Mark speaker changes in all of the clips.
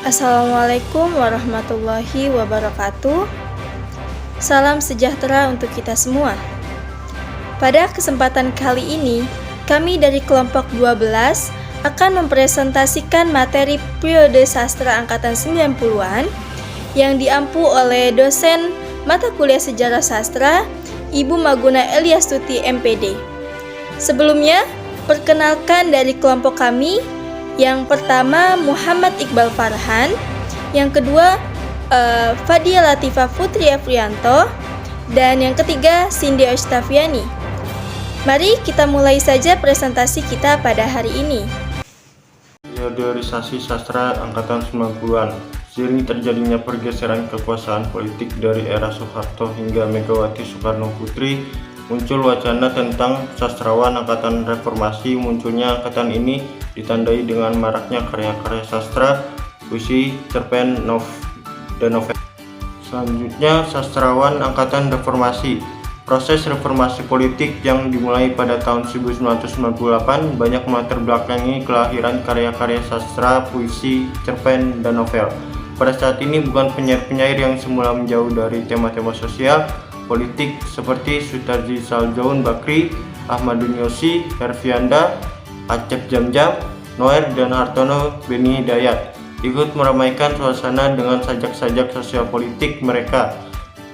Speaker 1: Assalamualaikum warahmatullahi wabarakatuh. Salam sejahtera untuk kita semua. Pada kesempatan kali ini, kami dari kelompok 12 akan mempresentasikan materi periode sastra angkatan 90-an yang diampu oleh dosen mata kuliah sejarah sastra, Ibu Maguna Eliastuti MPD. Sebelumnya, perkenalkan dari kelompok kami. Yang pertama Muhammad Iqbal Farhan, yang kedua Fadia Latifah Putri Afrianto, dan yang ketiga Cindy Ostaviani. Mari kita mulai saja presentasi kita pada hari ini.
Speaker 2: Periodisasi sastra angkatan 90-an. Seiring terjadinya pergeseran kekuasaan politik dari era Soeharto hingga Megawati Soekarno Putri, muncul wacana tentang sastrawan angkatan reformasi. Munculnya angkatan ini ditandai dengan maraknya karya-karya sastra, puisi, cerpen, dan novel. Selanjutnya, sastrawan angkatan reformasi. Proses reformasi politik yang dimulai pada tahun 1998 banyak melatar belakangi kelahiran karya-karya sastra, puisi, cerpen, dan novel. Pada saat ini bukan penyair-penyair yang semula menjauh dari tema-tema sosial, politik seperti Sutarji Saljaun Bakri, Ahmadun Yosi, Herfianda, Acep Jamjam, Noer, dan Hartono Beni Hidayat ikut meramaikan suasana dengan sajak-sajak sosial politik mereka.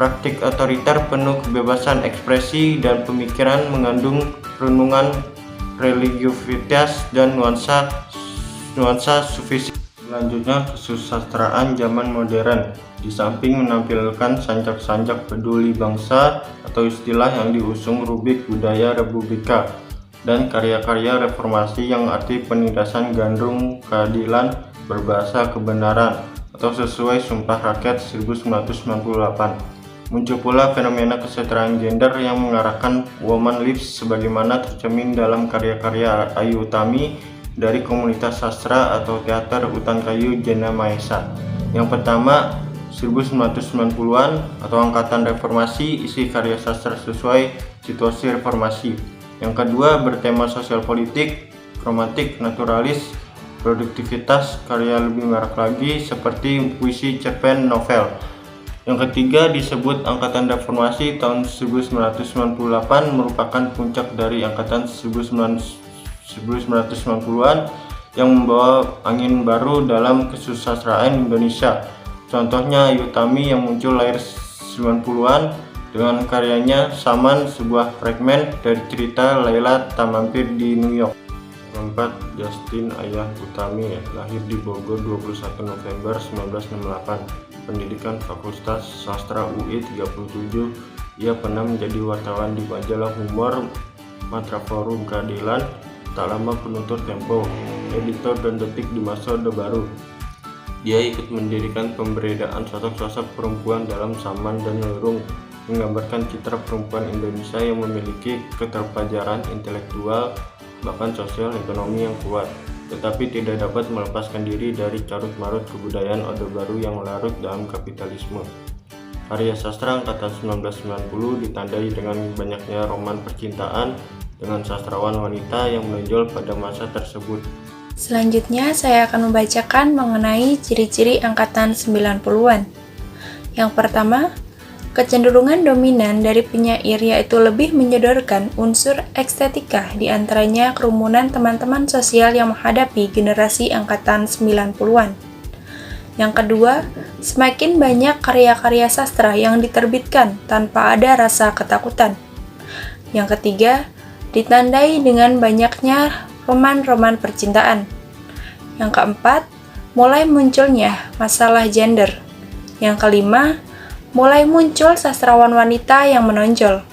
Speaker 2: Praktik otoriter penuh kebebasan ekspresi dan pemikiran mengandung renungan religiusitas dan nuansa sufis. Selanjutnya, kesusastraan zaman modern. Di samping menampilkan sanjak-sanjak peduli bangsa atau istilah yang diusung Rubik Budaya Republika dan karya-karya reformasi yang arti penindasan gandrung keadilan berbahasa kebenaran atau sesuai Sumpah Rakyat 1998. Muncul pula fenomena kesetaraan gender yang mengarahkan woman lips sebagaimana tercermin dalam karya-karya Ayu Utami dari komunitas sastra atau teater Utan Kayu Jena Maesa. Yang pertama, 1990-an atau angkatan reformasi, isi karya sastra sesuai situasi reformasi. Yang kedua, bertema sosial politik, romantik, naturalis, produktivitas, karya lebih marak lagi seperti puisi, cerpen, novel. Yang ketiga disebut angkatan reformasi tahun 1998 merupakan puncak dari angkatan 1990-an yang membawa angin baru dalam kesusastraan Indonesia. Contohnya Ayu Utami yang muncul lahir 90-an dengan karyanya Saman, sebuah fragmen dari cerita Laila Tak Mampir di New York. Keempat, Justin Ayah Utami lahir di Bogor 21 November 1968. Pendidikan Fakultas Sastra UI 37. Ia pernah menjadi wartawan di majalah Humor, Matra Forum Keadilan, Tak Lama Penutur Tempo, editor dan Detik di masa Orde Baru. Dia ikut mendirikan pemberdayaan sosok-sosok perempuan dalam Saman dan Lurung, menggambarkan citra perempuan Indonesia yang memiliki keterpelajaran intelektual, bahkan sosial ekonomi yang kuat, tetapi tidak dapat melepaskan diri dari carut-marut kebudayaan Orde Baru yang larut dalam kapitalisme. Karya sastra angkatan 1990 ditandai dengan banyaknya roman percintaan dengan sastrawan wanita yang menonjol pada masa tersebut.
Speaker 3: Selanjutnya saya akan membacakan mengenai ciri-ciri angkatan 90-an. Yang pertama, kecenderungan dominan dari penyair yaitu lebih menyodorkan unsur estetika, di antaranya kerumunan teman-teman sosial yang menghadapi generasi angkatan 90-an. Yang kedua, semakin banyak karya-karya sastra yang diterbitkan tanpa ada rasa ketakutan. Yang ketiga, ditandai dengan banyaknya roman-roman percintaan. Yang keempat, mulai munculnya masalah gender. Yang kelima, mulai muncul sastrawan wanita yang menonjol.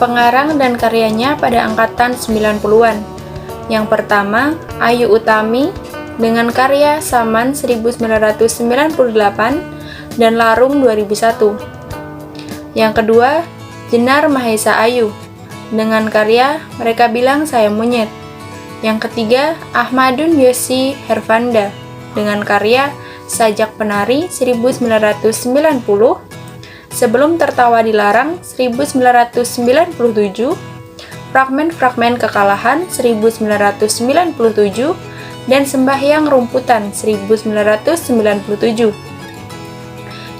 Speaker 3: Pengarang dan karyanya pada angkatan 90-an. Yang pertama, Ayu Utami dengan karya Saman 1998 dan Larung 2001. Yang kedua, Jenar Mahesa Ayu dengan karya Mereka Bilang Saya Monyet. Yang ketiga, Ahmadun Yosi Herfanda dengan karya Sajak Penari 1990, Sebelum Tertawa Dilarang 1997, Fragmen-fragmen Kekalahan 1997, dan Sembahyang Rumputan 1997.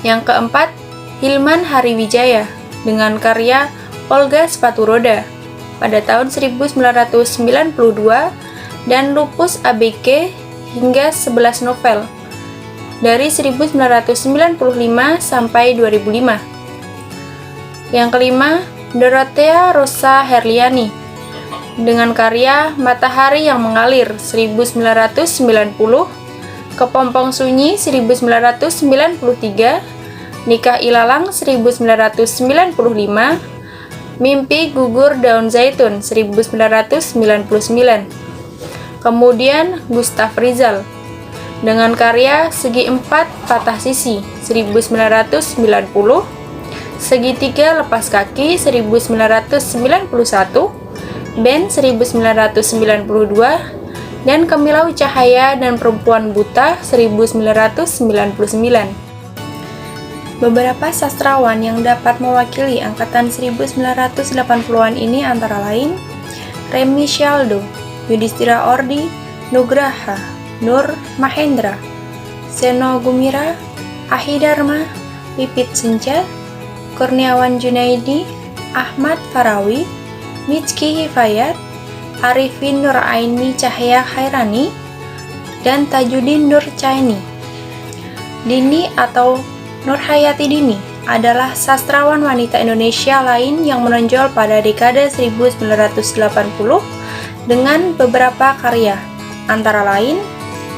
Speaker 3: Yang keempat, Hilman Hariwijaya dengan karya Olga Sepatu Roda pada tahun 1992 dan Lupus ABK hingga 11 novel dari 1995 sampai 2005. Yang kelima, Dorothea Rosa Herliani dengan karya Matahari yang Mengalir 1990, Kepompong Sunyi 1993, Nikah Ilalang 1995, Mimpi Gugur Daun Zaitun 1999. Kemudian Gustav Rizal dengan karya Segi Empat Patah Sisi 1990, Segitiga Lepas Kaki 1991, Band 1992, dan Kemilau Cahaya dan Perempuan Buta 1999. Beberapa sastrawan yang dapat mewakili angkatan 1980-an ini antara lain Remy Shaldo, Yudhistira Ordi, Nugraha, Nur Mahendra, Seno Gumira, Ahi Dharma, Pipit Senja, Kurniawan Junaidi, Ahmad Farawi, Mitski Hifayat, Arifin Nuraini Cahya Khairani, dan Tajudin Nur Chaini. Dini atau Nurhayati Dini adalah sastrawan wanita Indonesia lain yang menonjol pada dekade 1980 dengan beberapa karya, antara lain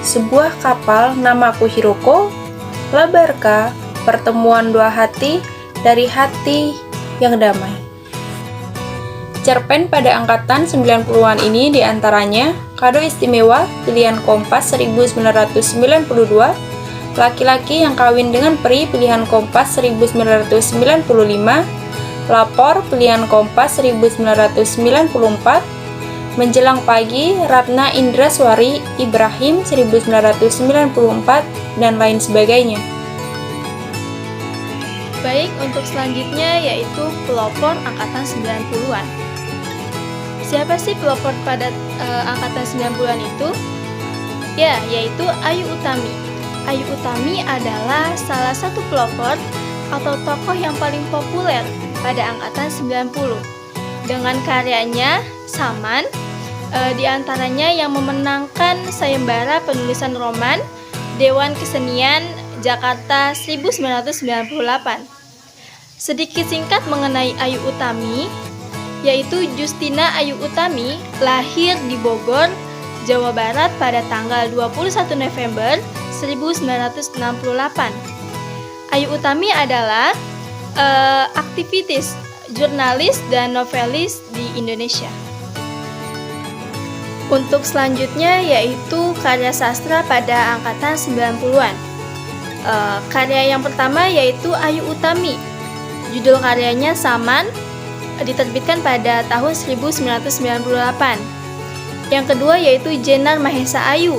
Speaker 3: Sebuah Kapal Namaku Hiroko, Labarka, Pertemuan Dua Hati, Dari Hati yang Damai. Cerpen pada angkatan 90-an ini diantaranya Kado Istimewa, Pilihan Kompas 1992, Laki-laki yang kawin dengan peri, Pilihan Kompas 1995, Lapor, Pilihan Kompas 1994, Menjelang Pagi, Ratna Indraswari Ibrahim 1994, dan lain sebagainya.
Speaker 1: Baik, untuk selanjutnya yaitu pelopor angkatan 90-an. Siapa sih pelopor pada angkatan 90-an itu? Ya, yaitu Ayu Utami. Ayu Utami adalah salah satu pelopor atau tokoh yang paling populer pada angkatan 90. Dengan karyanya, Saman, diantaranya yang memenangkan sayembara penulisan roman Dewan Kesenian Jakarta 1998. Sedikit singkat mengenai Ayu Utami, yaitu Justina Ayu Utami lahir di Bogor, Jawa Barat pada tanggal 21 November 1968. Ayu Utami adalah aktivis, jurnalis, dan novelis di Indonesia. Untuk selanjutnya yaitu karya sastra pada angkatan 90-an. Karya yang pertama yaitu Ayu Utami. Judul karyanya Saman, diterbitkan pada tahun 1998. Yang kedua yaitu Jenar Mahesa Ayu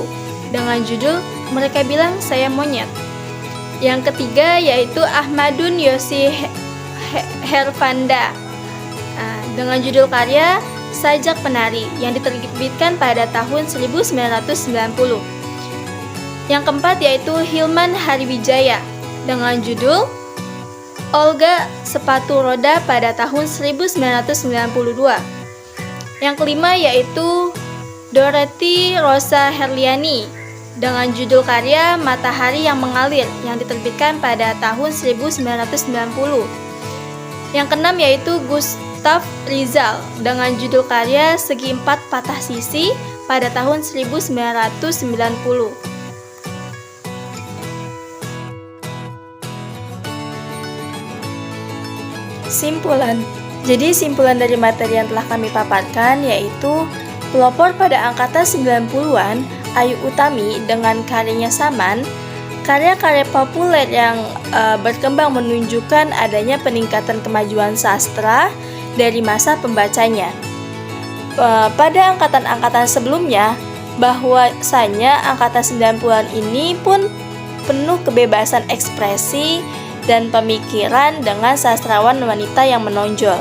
Speaker 1: dengan judul Mereka Bilang Saya Monyet. Yang ketiga yaitu Ahmadun Yosi Hervanda dengan judul karya Sajak Penari yang diterbitkan pada tahun 1990. Yang keempat yaitu Hilman Hariwijaya dengan judul Olga Sepatu Roda pada tahun 1992. Yang kelima yaitu Dorothea Rosa Herliani dengan judul karya Matahari yang Mengalir yang diterbitkan pada tahun 1990. Yang keenam yaitu Gustav Rizal dengan judul karya Segi Empat Patah Sisi pada tahun 1990. Simpulan. Jadi simpulan dari materi yang telah kami paparkan yaitu pelopor pada angkatan 90-an Ayu Utami dengan karyanya Saman, karya-karya populer yang berkembang menunjukkan adanya peningkatan kemajuan sastra dari masa pembacanya. Pada angkatan-angkatan sebelumnya, bahwasanya angkatan 90-an ini pun penuh kebebasan ekspresi dan pemikiran dengan sastrawan wanita yang menonjol.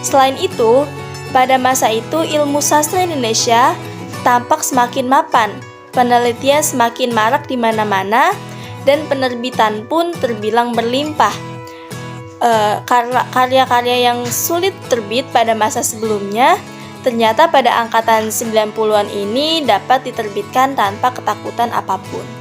Speaker 1: Selain itu, Pada masa itu, ilmu sastra Indonesia tampak semakin mapan, penelitian semakin marak di mana-mana, dan penerbitan pun terbilang berlimpah. Karya-karya yang sulit terbit pada masa sebelumnya, ternyata pada angkatan 90-an ini dapat diterbitkan tanpa ketakutan apapun.